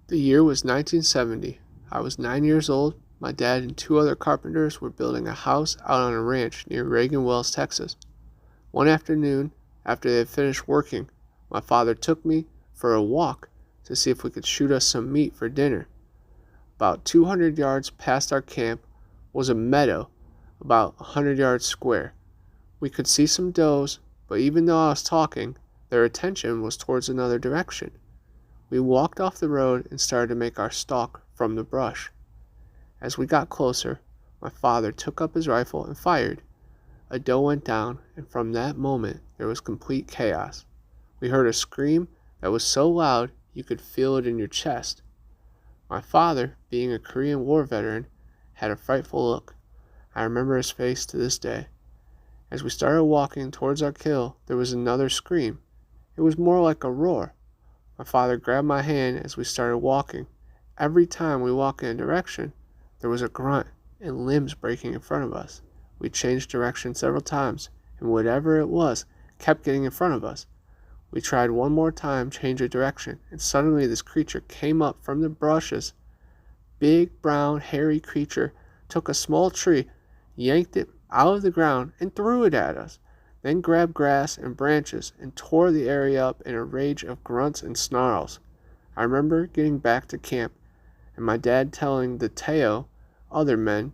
The year was 1970. I was 9 years old. My dad and two other carpenters were building a house out on a ranch near Reagan Wells, Texas. One afternoon, after they had finished working, my father took me for a walk to see if we could shoot us some meat for dinner. About 200 yards past our camp was a meadow about 100 yards square. We could see some does, but even though I was talking, their attention was towards another direction. We walked off the road and started to make our stalk from the brush. As we got closer, my father took up his rifle and fired. A doe went down, and from that moment there was complete chaos. We heard a scream that was so loud you could feel it in your chest. My father, being a Korean War veteran, had a frightful look. I remember his face to this day. As we started walking towards our kill, there was another scream. It was more like a roar. My father grabbed my hand as we started walking. Every time we walked in a direction, there was a grunt and limbs breaking in front of us. We changed direction several times, and whatever it was kept getting in front of us. We tried one more time, change of direction, and suddenly this creature came up from the bushes. Big, brown, hairy creature took a small tree, yanked it out of the ground, and threw it at us, then grabbed grass and branches and tore the area up in a rage of grunts and snarls. I remember getting back to camp and my dad telling the Teo other men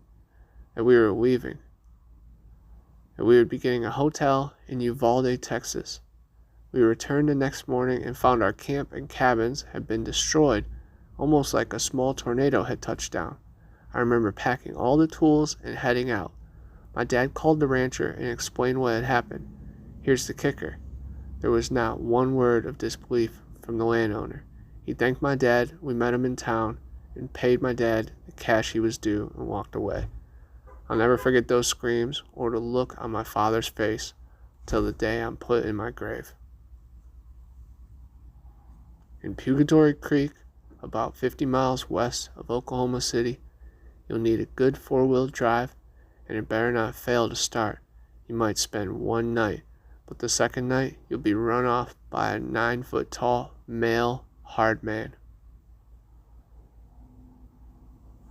that we were leaving, that we would be getting a hotel in Uvalde, Texas. We returned the next morning and found our camp and cabins had been destroyed, almost like a small tornado had touched down. I remember packing all the tools and heading out. My dad called the rancher and explained what had happened. Here's the kicker. There was not one word of disbelief from the landowner. He thanked my dad, we met him in town, and paid my dad the cash he was due and walked away. I'll never forget those screams or the look on my father's face till the day I'm put in my grave. In Purgatory Creek, about 50 miles west of Oklahoma City, you'll need a good four-wheel drive, and it better not fail to start. You might spend one night, but the second night you'll be run off by a 9-foot-tall, male, hard man.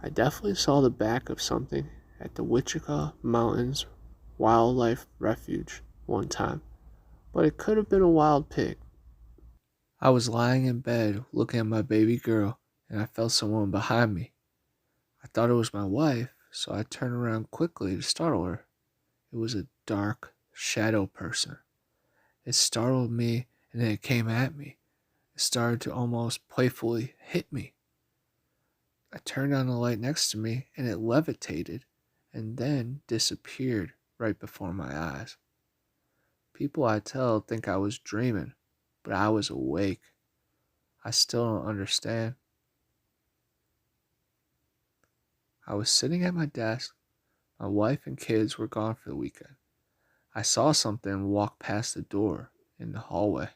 I definitely saw the back of something at the Wichita Mountains Wildlife Refuge one time, but it could have been a wild pig. I was lying in bed looking at my baby girl, and I felt someone behind me. I thought it was my wife, so I turned around quickly to startle her. It was a dark, shadow person. It startled me, and then it came at me. It started to almost playfully hit me. I turned on the light next to me, and it levitated, and then disappeared right before my eyes. People I tell think I was dreaming, but I was awake. I still don't understand. I was sitting at my desk. My wife and kids were gone for the weekend. I saw something walk past the door in the hallway,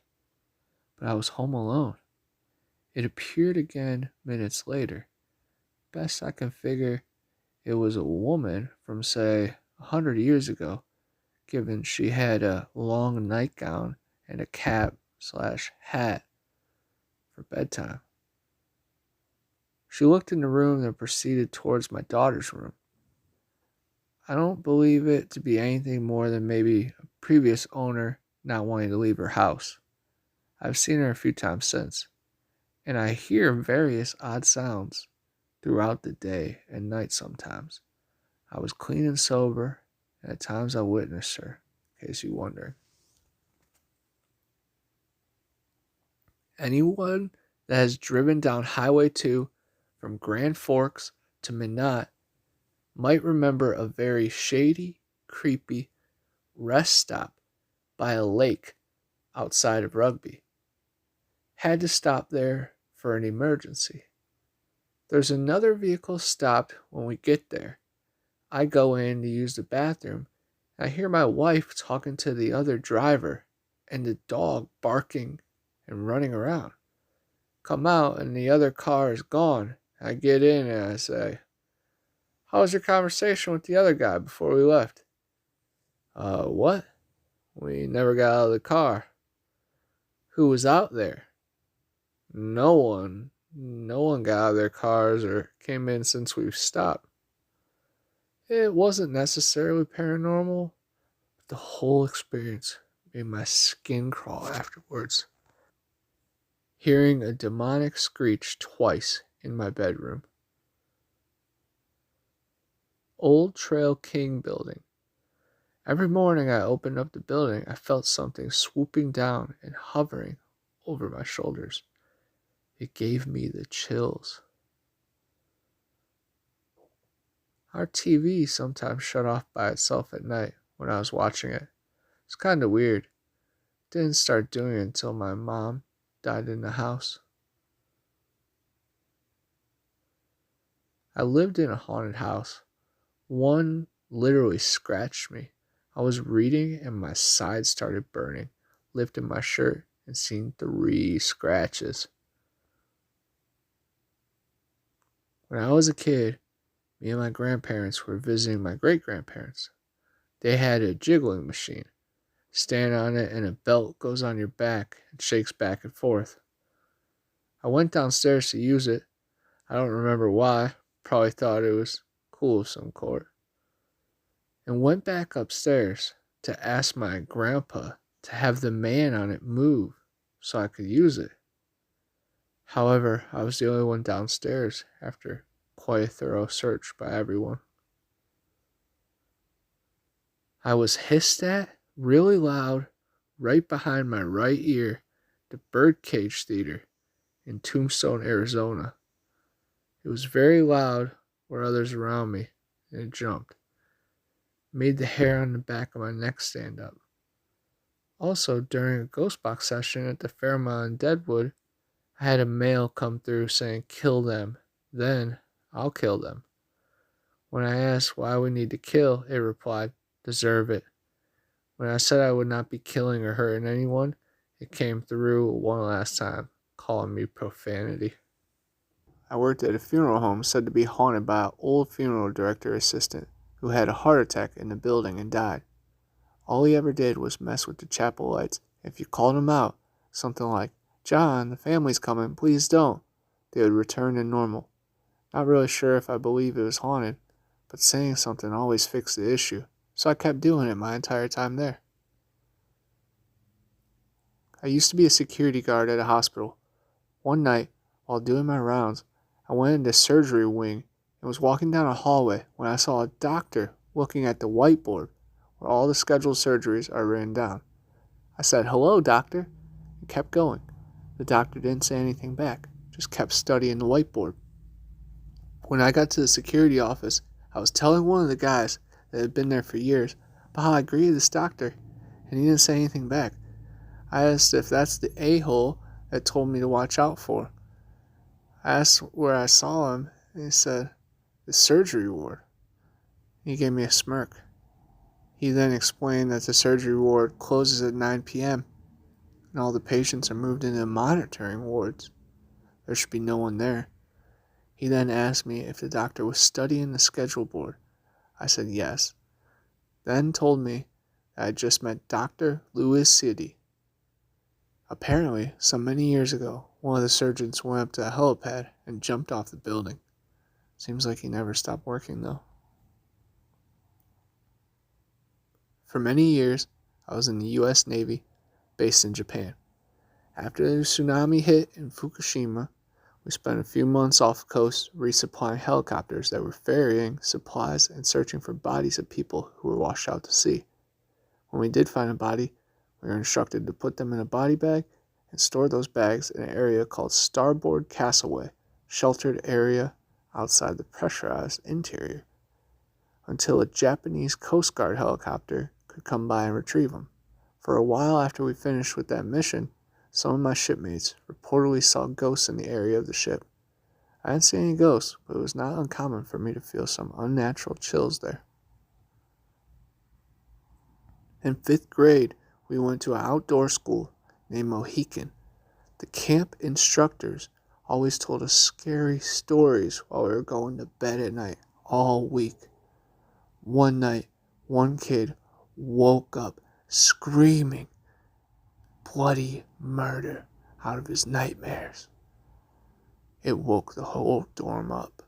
but I was home alone. It appeared again minutes later. Best I can figure, it was a woman from, say, 100 years ago, given she had a long nightgown and a cap/hat for bedtime. She looked in the room and proceeded towards my daughter's room. I don't believe it to be anything more than maybe a previous owner not wanting to leave her house. I've seen her a few times since, and I hear various odd sounds throughout the day and night sometimes. I was clean and sober, and at times I witnessed her, in case you're wondering. Anyone that has driven down Highway 2 from Grand Forks to Minot might remember a very shady, creepy rest stop by a lake outside of Rugby. Had to stop there for an emergency. There's another vehicle stopped when we get there. I go in to use the bathroom. I hear my wife talking to the other driver and the dog barking and running around. Come out and the other car is gone. I get in and I say, "How was your conversation with the other guy before we left?" What? We never got out of the car." "Who was out there?" No one got out of their cars or came in since we've stopped. It wasn't necessarily paranormal, but the whole experience made my skin crawl afterwards. Hearing a demonic screech twice in my bedroom. Old Trail King building. Every morning I opened up the building, I felt something swooping down and hovering over my shoulders. It gave me the chills. Our TV sometimes shut off by itself at night when I was watching it. It's kind of weird. Didn't start doing it until my mom died in the house. I lived in a haunted house. One literally scratched me. I was reading and my side started burning. Lifted my shirt and seen 3 scratches. When I was a kid, me and my grandparents were visiting my great-grandparents. They had a jiggling machine. Stand on it and a belt goes on your back and shakes back and forth. I went downstairs to use it. I don't remember why. Probably thought it was cool of some sort. And went back upstairs to ask my grandpa to have the man on it move so I could use it. However, I was the only one downstairs after quite a thorough search by everyone. I was hissed at really loud right behind my right ear, the Birdcage Theater in Tombstone, Arizona. It was very loud where others around me, and it jumped. Made the hair on the back of my neck stand up. Also, during a ghost box session at the Fairmont in Deadwood, I had a mail come through saying, "Kill them, then I'll kill them." When I asked why we need to kill, it replied, "Deserve it." When I said I would not be killing or hurting anyone, it came through one last time, calling me profanity. I worked at a funeral home said to be haunted by an old funeral director assistant who had a heart attack in the building and died. All he ever did was mess with the chapel lights. If you called him out, something like, "John, the family's coming, please don't," they would return to normal. Not really sure if I believe it was haunted, but saying something always fixed the issue, so I kept doing it my entire time there. I used to be a security guard at a hospital. One night, while doing my rounds, I went into the surgery wing and was walking down a hallway when I saw a doctor looking at the whiteboard where all the scheduled surgeries are written down. I said, "Hello, doctor," and kept going. The doctor didn't say anything back, just kept studying the whiteboard. When I got to the security office, I was telling one of the guys that had been there for years about how I greeted this doctor, and he didn't say anything back. I asked if that's the a-hole that told me to watch out for. I asked where I saw him, and he said, "The surgery ward." He gave me a smirk. He then explained that the surgery ward closes at 9 p.m., and all the patients are moved into monitoring wards. There should be no one there. He then asked me if the doctor was studying the schedule board. I said yes. Then told me that I just met Dr. Louis City. Apparently, so many years ago, one of the surgeons went up to a helipad and jumped off the building. Seems like he never stopped working though. For many years, I was in the U.S. Navy, based in Japan. After the tsunami hit in Fukushima, we spent a few months off the coast resupplying helicopters that were ferrying supplies and searching for bodies of people who were washed out to sea. When we did find a body, we were instructed to put them in a body bag and store those bags in an area called Starboard Castaway, sheltered area outside the pressurized interior, until a Japanese Coast Guard helicopter could come by and retrieve them. For a while after we finished with that mission, some of my shipmates reportedly saw ghosts in the area of the ship. I didn't see any ghosts, but it was not uncommon for me to feel some unnatural chills there. In 5th grade, we went to an outdoor school named Mohican. The camp instructors always told us scary stories while we were going to bed at night all week. One night, one kid woke up screaming bloody murder out of his nightmares. It woke the whole dorm up.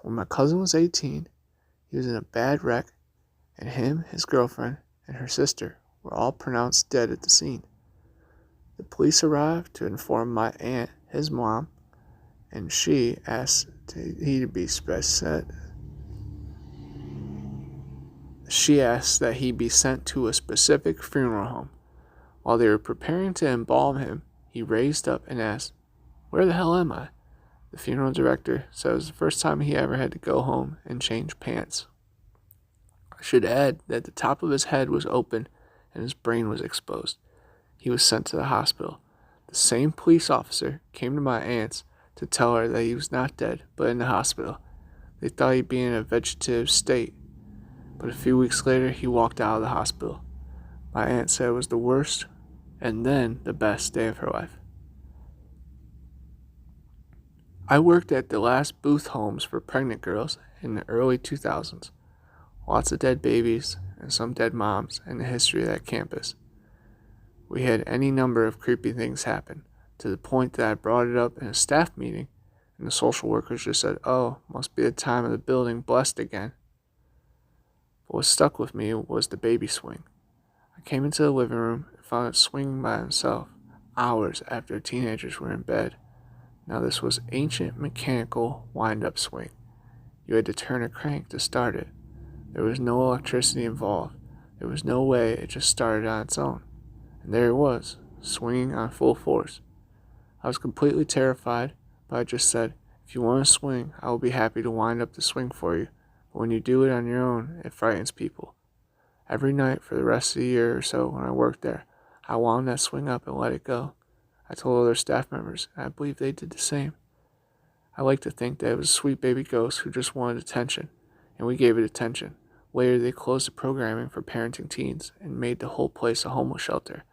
When my cousin was 18, he was in a bad wreck, and him, his girlfriend, and her sister were all pronounced dead at the scene. The police arrived to inform my aunt, his mom, and she asked that he be sent to a specific funeral home. While they were preparing to embalm him, he raised up and asked, "Where the hell am I?" The funeral director said it was the first time he ever had to go home and change pants. I should add that the top of his head was open and his brain was exposed. He was sent to the hospital. The same police officer came to my aunt's to tell her that he was not dead, but in the hospital. They thought he'd be in a vegetative state, but a few weeks later he walked out of the hospital. My aunt said it was the worst and then the best day of her life. I worked at the last Booth homes for pregnant girls in the early 2000s. Lots of dead babies and some dead moms in the history of that campus. We had any number of creepy things happen, to the point that I brought it up in a staff meeting, and the social workers just said, "Oh, must be the time of the building blessed again." But what stuck with me was the baby swing. I came into the living room and found it swinging by itself, hours after the teenagers were in bed. Now this was ancient mechanical wind-up swing. You had to turn a crank to start it. There was no electricity involved. There was no way it just started on its own. And there it was, swinging on full force. I was completely terrified, but I just said, "If you want to swing, I will be happy to wind up the swing for you. But when you do it on your own, it frightens people." Every night for the rest of the year or so when I worked there, I wound that swing up and let it go. I told other staff members, and I believe they did the same. I like to think that it was a sweet baby ghost who just wanted attention, and we gave it attention. Later, they closed the programming for parenting teens and made the whole place a homeless shelter.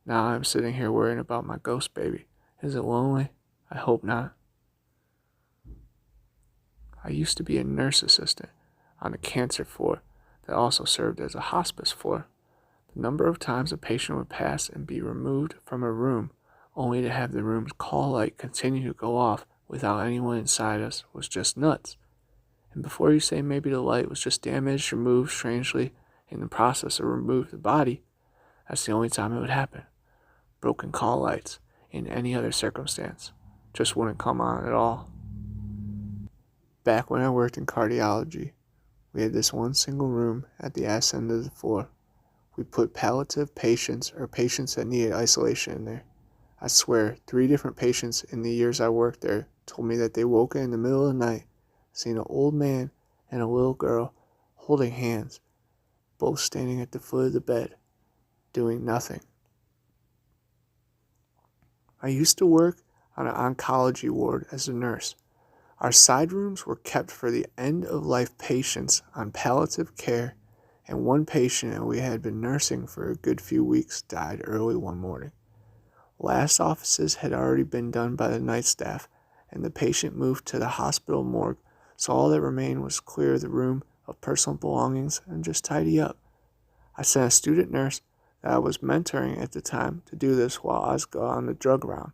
Now I'm sitting here worrying about my ghost baby. Is it lonely? I hope not. I used to be a nurse assistant on a cancer floor that also served as a hospice floor. The number of times a patient would pass and be removed from a room only to have the room's call light continue to go off without anyone inside us was just nuts. And before you say maybe the light was just damaged or moved strangely in the process of remove the body, that's the only time it would happen. Broken call lights in any other circumstance just wouldn't come on at all. Back when I worked in cardiology, we had this one single room at the ass end of the floor. We put palliative patients or patients that needed isolation in there. I swear, 3 different patients in the years I worked there told me that they woke in the middle of the night, seeing an old man and a little girl holding hands, both standing at the foot of the bed, doing nothing. I used to work on an oncology ward as a nurse. Our side rooms were kept for the end-of-life patients on palliative care, and one patient that we had been nursing for a good few weeks died early one morning. Last offices had already been done by the night staff, and the patient moved to the hospital morgue, so all that remained was clear the room of personal belongings and just tidy up. I sent a student nurse that I was mentoring at the time to do this while I was on the drug round.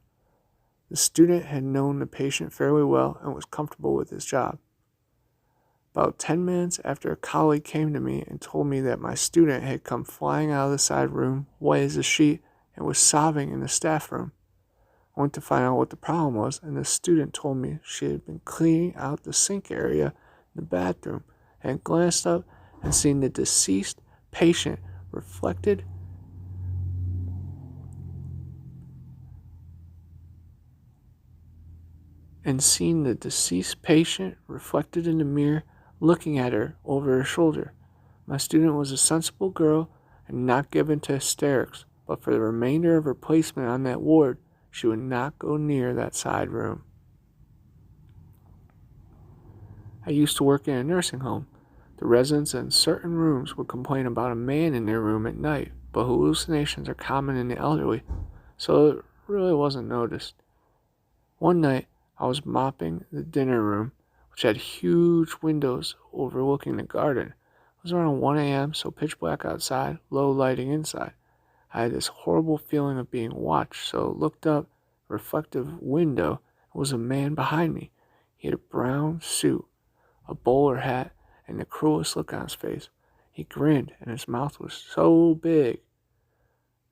The student had known the patient fairly well and was comfortable with his job. About 10 minutes after a colleague came to me and told me that my student had come flying out of the side room, white as a sheet, and was sobbing in the staff room. I went to find out what the problem was, and the student told me she had been cleaning out the sink area in the bathroom and glanced up and seen the deceased patient reflected in the mirror looking at her over her shoulder. My student was a sensible girl and not given to hysterics, but for the remainder of her placement on that ward, she would not go near that side room. I used to work in a nursing home. The residents in certain rooms would complain about a man in their room at night, but hallucinations are common in the elderly, so it really wasn't noticed. One night, I was mopping the dinner room, which had huge windows overlooking the garden. It was around 1 a.m., so pitch black outside, low lighting inside. I had this horrible feeling of being watched, so looked up reflective window was a man behind me. He had a brown suit, a bowler hat, and the cruelest look on his face. He grinned, and his mouth was so big.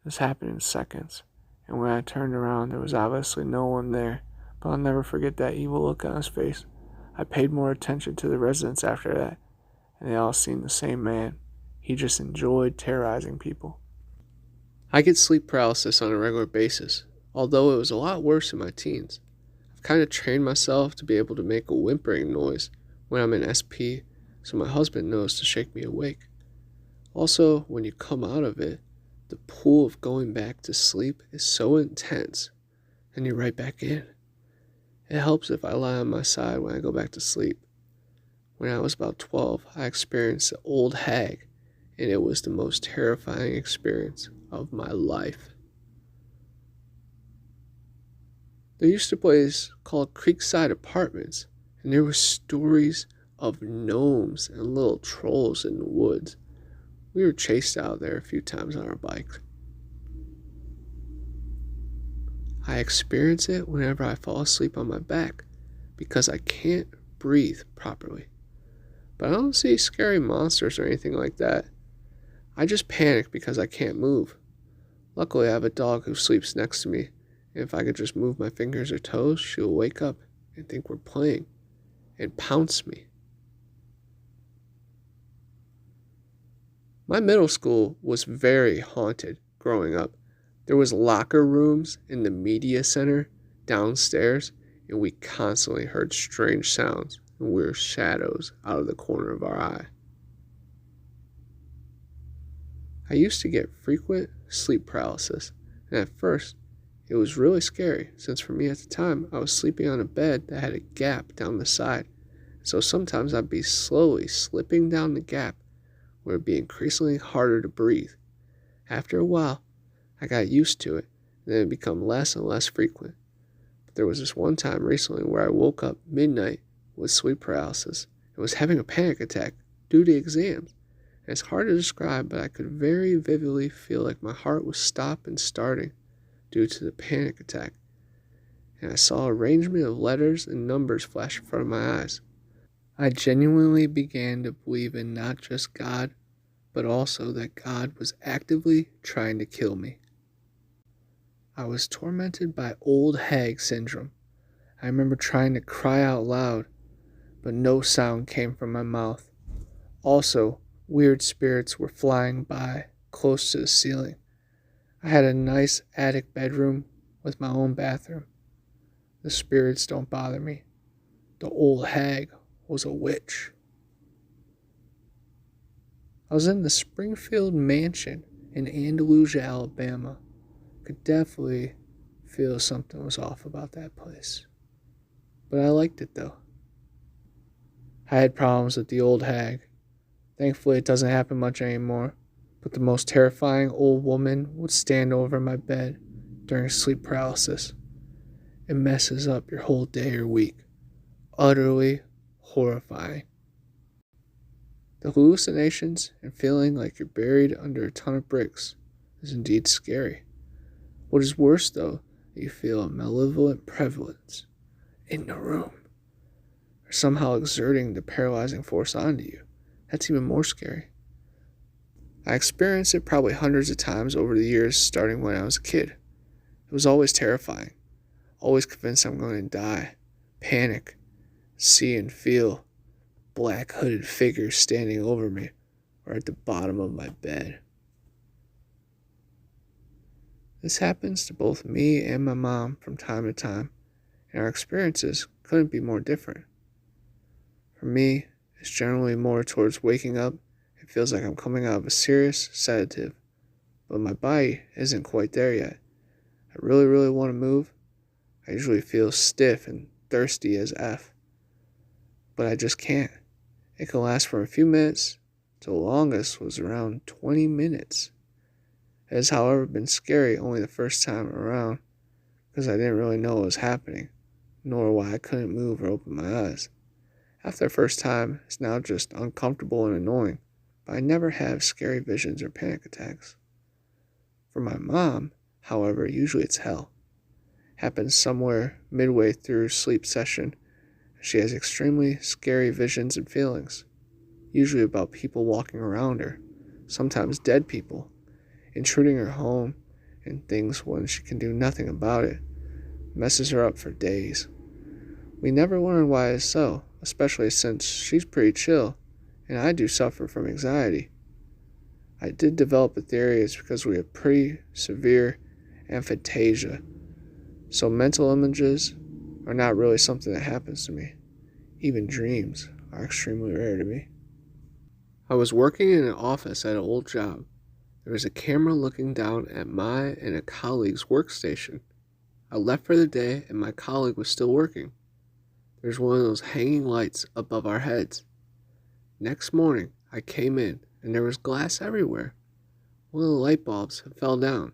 This happened in seconds, and when I turned around, there was obviously no one there, but I'll never forget that evil look on his face. I paid more attention to the residents after that, and they all seemed the same man. He just enjoyed terrorizing people. I get sleep paralysis on a regular basis, although it was a lot worse in my teens. I've kind of trained myself to be able to make a whimpering noise when I'm in SP, so my husband knows to shake me awake. Also, when you come out of it, the pull of going back to sleep is so intense, and you're right back in. It helps if I lie on my side when I go back to sleep. When I was about 12, I experienced the old hag, and it was the most terrifying experience of my life. There used to be a place called Creekside Apartments, and there were stories of gnomes and little trolls in the woods. We were chased out there a few times on our bikes. I experience it whenever I fall asleep on my back because I can't breathe properly. But I don't see scary monsters or anything like that. I just panic because I can't move. Luckily, I have a dog who sleeps next to me, and if I could just move my fingers or toes, she'll wake up and think we're playing and pounce me. My middle school was very haunted growing up. There was locker rooms in the media center downstairs, and we constantly heard strange sounds and weird shadows out of the corner of our eye. I used to get frequent sleep paralysis, and at first, it was really scary since for me at the time, I was sleeping on a bed that had a gap down the side. So sometimes I'd be slowly slipping down the gap where it'd be increasingly harder to breathe. After a while, I got used to it, and then it became less and less frequent. But there was this one time recently where I woke up midnight with sleep paralysis and was having a panic attack due to exams. And it's hard to describe, but I could very vividly feel like my heart was stopped and starting due to the panic attack. And I saw an arrangement of letters and numbers flash in front of my eyes. I genuinely began to believe in not just God, but also that God was actively trying to kill me. I was tormented by old hag syndrome. I remember trying to cry out loud, but no sound came from my mouth. Also, weird spirits were flying by close to the ceiling. I had a nice attic bedroom with my own bathroom. The spirits don't bother me. The old hag was a witch. I was in the Springfield Mansion in Andalusia, Alabama. Could definitely feel something was off about that place. But I liked it though. I had problems with the old hag. Thankfully it doesn't happen much anymore, but the most terrifying old woman would stand over my bed during sleep paralysis. It messes up your whole day or week. Utterly horrifying. The hallucinations and feeling like you're buried under a ton of bricks is indeed scary. What is worse, though, that you feel a malevolent prevalence in the room, or somehow exerting the paralyzing force onto you. That's even more scary. I experienced it probably hundreds of times over the years, starting when I was a kid. It was always terrifying, always convinced I'm going to die, panic, see and feel black hooded figures standing over me or at the bottom of my bed. This happens to both me and my mom from time to time, and our experiences couldn't be more different. For me, it's generally more towards waking up. It feels like I'm coming out of a serious sedative, but my body isn't quite there yet. I really want to move. I usually feel stiff and thirsty as F, but I just can't. It can last for a few minutes. The longest was around 20 minutes. It has, however, been scary only the first time around, because I didn't really know what was happening, nor why I couldn't move or open my eyes. After the first time, it's now just uncomfortable and annoying, but I never have scary visions or panic attacks. For my mom, however, usually it's hell. happens somewhere midway through her sleep session. She has extremely scary visions and feelings, usually about people walking around her, sometimes dead people, intruding her home and things when she can do nothing about it. Messes her up for days. We never learn why it's so, especially since she's pretty chill, and I do suffer from anxiety. I did develop a theory it's because we have pretty severe aphantasia, so mental images are not really something that happens to me. Even dreams are extremely rare to me. I was working in an office at an old job. There was a camera looking down at my and a colleague's workstation. I left for the day and my colleague was still working. There's one of those hanging lights above our heads. Next morning, I came in and there was glass everywhere. One of the light bulbs had fell down.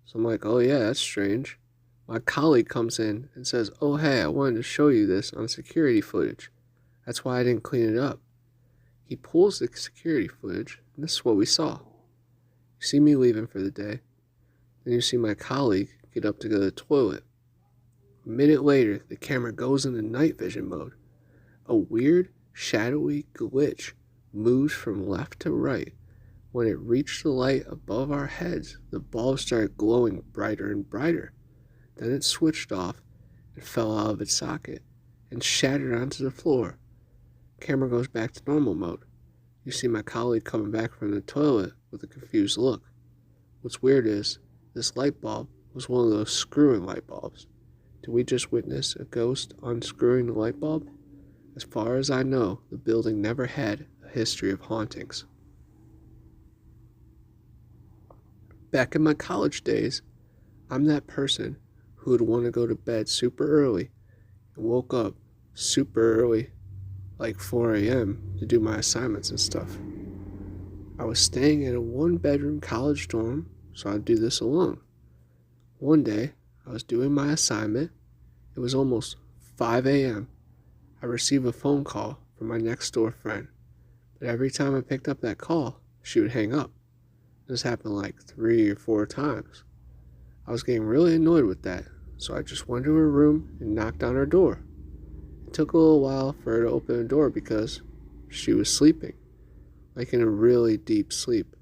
So I'm like, oh yeah, that's strange. My colleague comes in and says, oh hey, I wanted to show you this on security footage. That's why I didn't clean it up. He pulls the security footage and this is what we saw. You see me leaving for the day. Then you see my colleague get up to go to the toilet. A minute later, the camera goes into night vision mode. A weird, shadowy glitch moves from left to right. When it reached the light above our heads, the bulb started glowing brighter and brighter. Then it switched off and fell out of its socket and shattered onto the floor. Camera goes back to normal mode. You see my colleague coming back from the toilet with a confused look. What's weird is, this light bulb was one of those screwing light bulbs. Did we just witness a ghost unscrewing the light bulb? As far as I know, the building never had a history of hauntings. Back in my college days, I'm that person who would want to go to bed super early and woke up super early, like 4 a.m. to do my assignments and stuff. I was staying in a one-bedroom college dorm, so I'd do this alone. One day, I was doing my assignment. It was almost 5 a.m. I received a phone call from my next door friend, but every time I picked up that call, she would hang up. This happened like 3 or 4 times. I was getting really annoyed with that, so I just went to her room and knocked on her door. It took a little while for her to open the door because she was sleeping, like in a really deep sleep.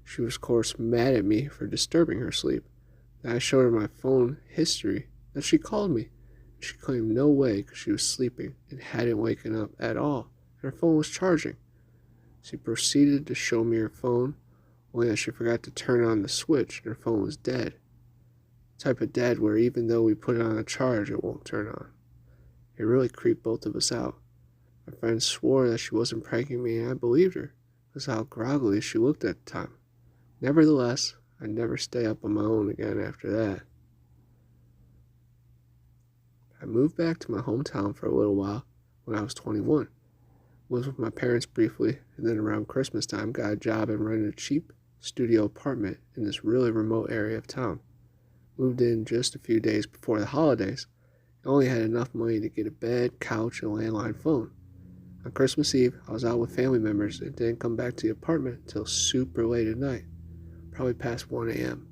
She was of course mad at me for disturbing her sleep. Then I showed her my phone history that she called me. She claimed no way because she was sleeping and hadn't waken up at all, and her phone was charging. She proceeded to show me her phone, only that she forgot to turn on the switch and her phone was dead. The type of dead where even though we put it on a charge, it won't turn on. It really creeped both of us out. My friend swore that she wasn't pranking me and I believed her, because how groggily she looked at the time. Nevertheless, I'd never stay up on my own again after that. I moved back to my hometown for a little while when I was 21. Lived with my parents briefly, and then around Christmas time got a job and rented a cheap studio apartment in this really remote area of town. Moved in just a few days before the holidays. I only had enough money to get a bed, couch, and a landline phone. On Christmas Eve, I was out with family members and didn't come back to the apartment until super late at night, probably past 1 a.m.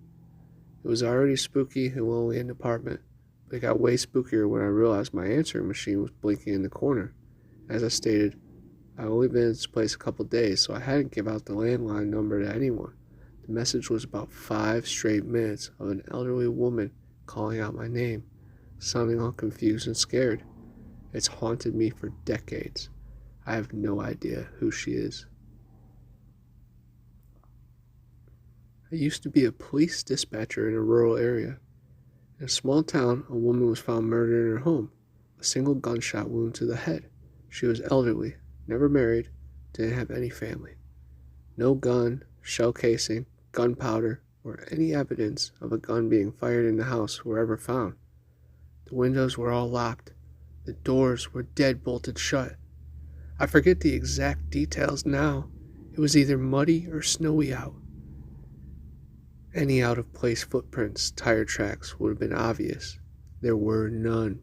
It was already spooky and lonely in the apartment, but it got way spookier when I realized my answering machine was blinking in the corner. As I stated, I'd only been in this place a couple days, so I hadn't given out the landline number to anyone. The message was about 5 straight minutes of an elderly woman calling out my name, sounding all confused and scared. It's haunted me for decades. I have no idea who she is. I used to be a police dispatcher in a rural area. In a small town, a woman was found murdered in her home, a single gunshot wound to the head. She was elderly, never married, didn't have any family. No gun, shell casing, gunpowder, or any evidence of a gun being fired in the house were ever found. The windows were all locked. The doors were dead bolted shut. I forget the exact details now. It was either muddy or snowy out. Any out-of-place footprints, tire tracks would have been obvious. There were none.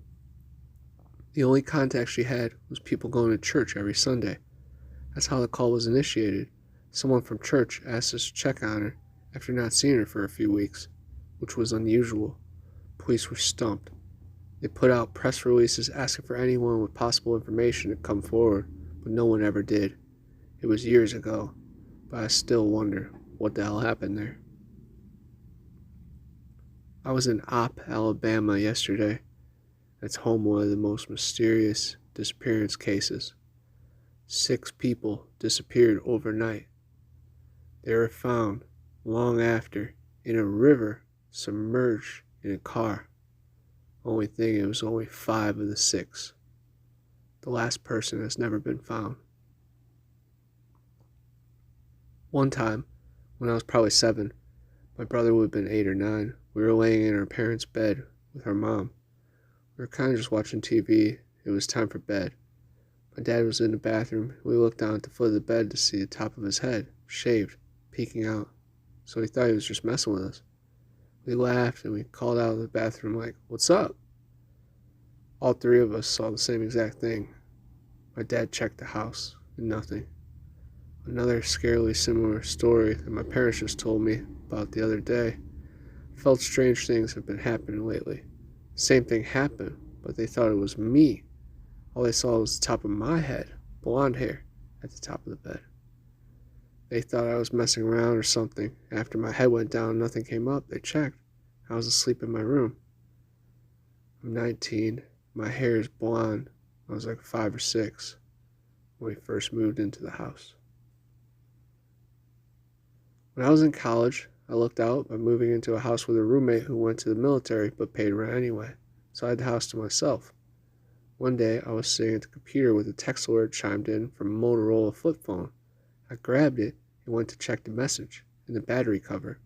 The only contact she had was people going to church every Sunday. That's how the call was initiated. Someone from church asked us to check on her after not seeing her for a few weeks, which was unusual. Police were stumped. They put out press releases asking for anyone with possible information to come forward, but no one ever did. It was years ago, but I still wonder what the hell happened there. I was in Opp, Alabama yesterday. It's home one of the most mysterious disappearance cases. 6 people disappeared overnight. They were found long after in a river submerged in a car. Only thing, it was only 5 of the 6. The last person has never been found. One time, when I was probably 7, my brother would have been 8 or 9, we were laying in our parents' bed with our mom. We were kind of just watching TV. It was time for bed. My dad was in the bathroom. We looked down at the foot of the bed to see the top of his head, shaved, peeking out. So he thought he was just messing with us. We laughed and we called out of the bathroom like, "What's up?" All 3 of us saw the same exact thing. My dad checked the house, and nothing. Another scarily similar story that my parents just told me about the other day. I felt strange things have been happening lately. Same thing happened, but they thought it was me. All they saw was the top of my head, blonde hair, at the top of the bed. They thought I was messing around or something. After my head went down and nothing came up, they checked. I was asleep in my room. I'm 19. My hair is blonde. I was like 5 or 6 when we first moved into the house. When I was in college, I looked out by moving into a house with a roommate who went to the military but paid rent anyway, so I had the house to myself. One day, I was sitting at the computer with a text alert chimed in from a Motorola flip phone. I grabbed it and went to check the message, and the battery cover,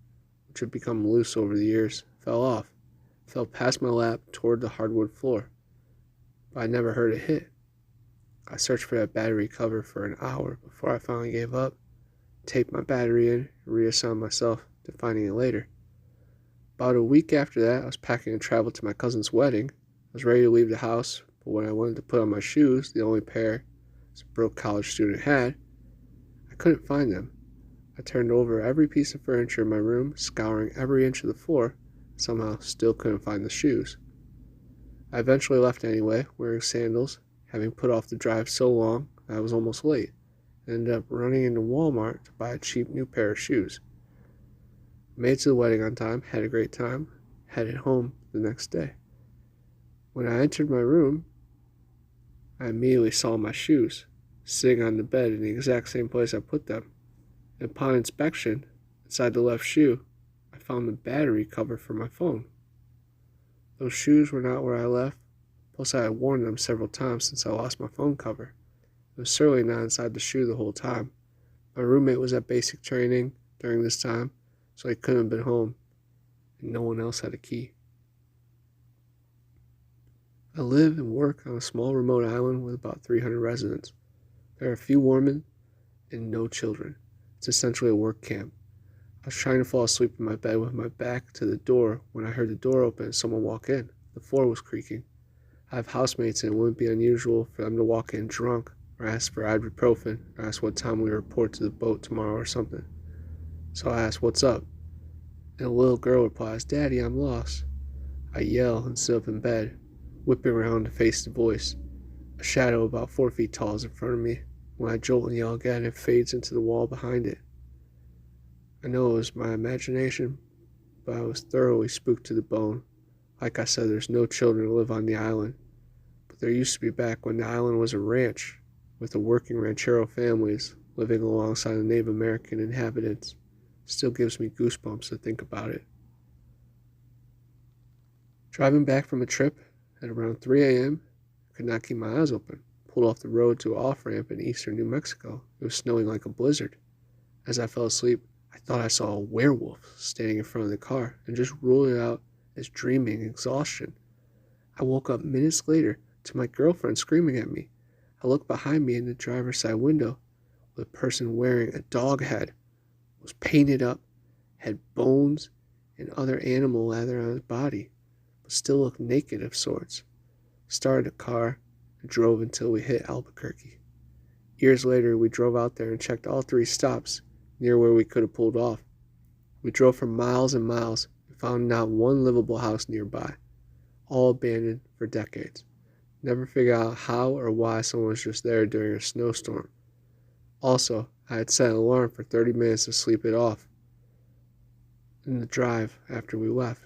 which had become loose over the years, fell off. It fell past my lap toward the hardwood floor, but I never heard it hit. I searched for that battery cover for an hour before I finally gave up, taped my battery in, and reassigned myself to finding it later. About a week after that, I was packing to travel to my cousin's wedding. I was ready to leave the house, but when I wanted to put on my shoes, the only pair a broke college student had, I couldn't find them. I turned over every piece of furniture in my room, scouring every inch of the floor, and somehow still couldn't find the shoes. I eventually left anyway, wearing sandals, having put off the drive so long that I was almost late, and ended up running into Walmart to buy a cheap new pair of shoes. Made it to the wedding on time, had a great time, headed home the next day. When I entered my room, I immediately saw my shoes sitting on the bed in the exact same place I put them. And upon inspection, inside the left shoe, I found the battery cover for my phone. Those shoes were not where I left, plus I had worn them several times since I lost my phone cover. It was certainly not inside the shoe the whole time. My roommate was at basic training during this time, so he couldn't have been home, and no one else had a key. I live and work on a small remote island with about 300 residents. There are a few women and no children. It's essentially a work camp. I was trying to fall asleep in my bed with my back to the door when I heard the door open and someone walk in. The floor was creaking. I have housemates and it wouldn't be unusual for them to walk in drunk or ask for ibuprofen or ask what time we report to the boat tomorrow or something. So I asked, "What's up?" And a little girl replies, "Daddy, I'm lost." I yell and sit up in bed, whipping around to face the voice. A shadow about 4 feet tall is in front of me. When I jolt and yell again, it fades into the wall behind it. I know it was my imagination, but I was thoroughly spooked to the bone. Like I said, there's no children who live on the island, but there used to be back when the island was a ranch, with the working ranchero families living alongside the Native American inhabitants. Still gives me goosebumps to think about it. Driving back from a trip at around 3 a.m., I could not keep my eyes open. Pulled off the road to an off-ramp in eastern New Mexico. It was snowing like a blizzard. As I fell asleep, I thought I saw a werewolf standing in front of the car and just ruled it out as dreaming exhaustion. I woke up minutes later to my girlfriend screaming at me. I looked behind me in the driver's side window. The person wearing a dog head was painted up, had bones and other animal leather on his body, but still looked naked of sorts. Started the car and drove until we hit Albuquerque. Years later, we drove out there and checked all 3 stops near where we could have pulled off. We drove for miles and miles and found not one livable house nearby. all abandoned for decades. Never figured out how or why someone was just there during a snowstorm. Also, I had set an alarm for 30 minutes to sleep it off in the drive after we left.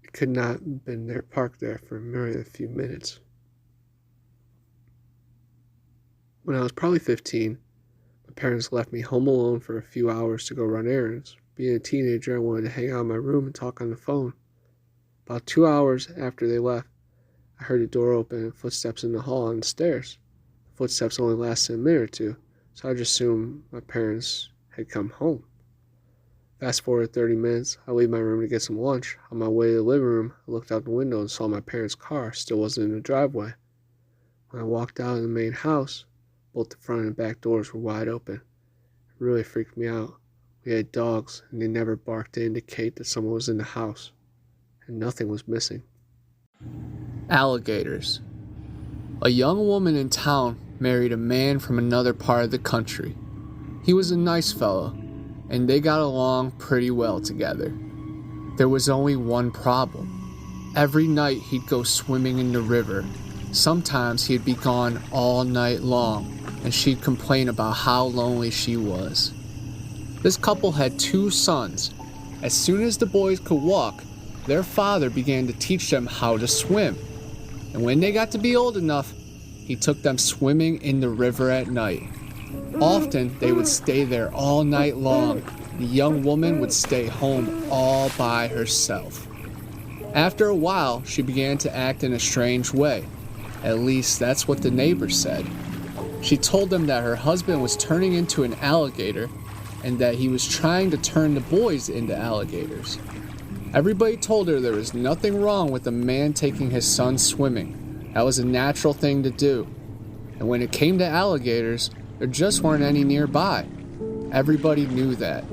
It could not have been there parked there for more than a few minutes. When I was probably 15, my parents left me home alone for a few hours to go run errands. Being a teenager, I wanted to hang out in my room and talk on the phone. About 2 hours after they left, I heard the door open and footsteps in the hall and the stairs. The footsteps only lasted a minute or two, so I just assumed my parents had come home. Fast forward 30 minutes, I leave my room to get some lunch. On my way to the living room, I looked out the window and saw my parents' car still wasn't in the driveway. When I walked out of the main house, both the front and back doors were wide open. It really freaked me out. We had dogs, and they never barked to indicate that someone was in the house, and nothing was missing. Alligators. A young woman in town married a man from another part of the country. He was a nice fellow, and they got along pretty well together. There was only one problem. Every night he'd go swimming in the river. Sometimes he'd be gone all night long, and she'd complain about how lonely she was. This couple had 2 sons. As soon as the boys could walk, their father began to teach them how to swim. And when they got to be old enough, he took them swimming in the river at night. Often, they would stay there all night long. The young woman would stay home all by herself. After a while, she began to act in a strange way. At least, that's what the neighbors said. She told them that her husband was turning into an alligator and that he was trying to turn the boys into alligators. Everybody told her there was nothing wrong with a man taking his son swimming. That was a natural thing to do. And when it came to alligators, there just weren't any nearby. Everybody knew that.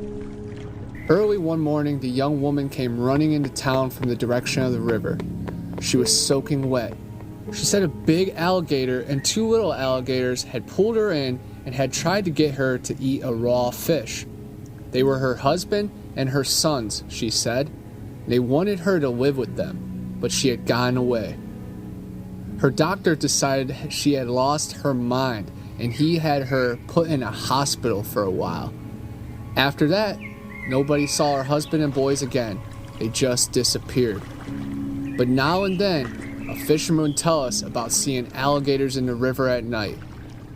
Early one morning, the young woman came running into town from the direction of the river. She was soaking wet. She said a big alligator and 2 little alligators had pulled her in and had tried to get her to eat a raw fish. They were her husband and her sons, she said. They wanted her to live with them, but she had gotten away. Her doctor decided she had lost her mind, and he had her put in a hospital for a while. After that, nobody saw her husband and boys again. They just disappeared. But now and then, a fisherman would tell us about seeing alligators in the river at night.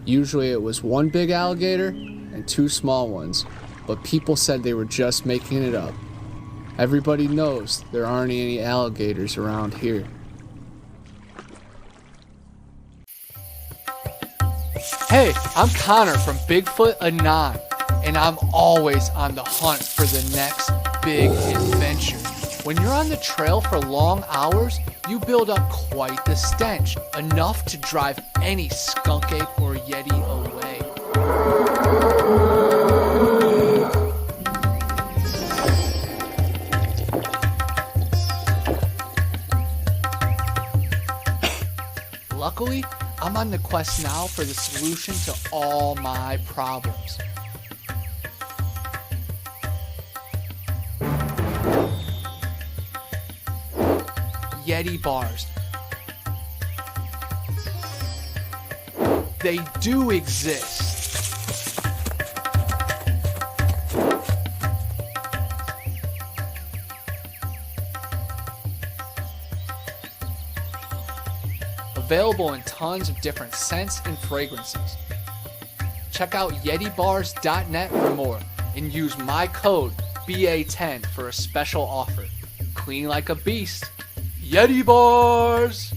Usually it was 1 big alligator and 2 small ones, but people said they were just making it up. Everybody knows there aren't any alligators around here. Hey, I'm Connor from Bigfoot Anon, and I'm always on the hunt for the next big adventure. When you're on the trail for long hours, you build up quite the stench, enough to drive any skunk ape or yeti away. Luckily, I'm on the quest now for the solution to all my problems. Yeti bars. They do exist. Available in tons of different scents and fragrances. Check out YetiBars.net for more and use my code BA10 for a special offer. Clean like a beast. Yeti Bars!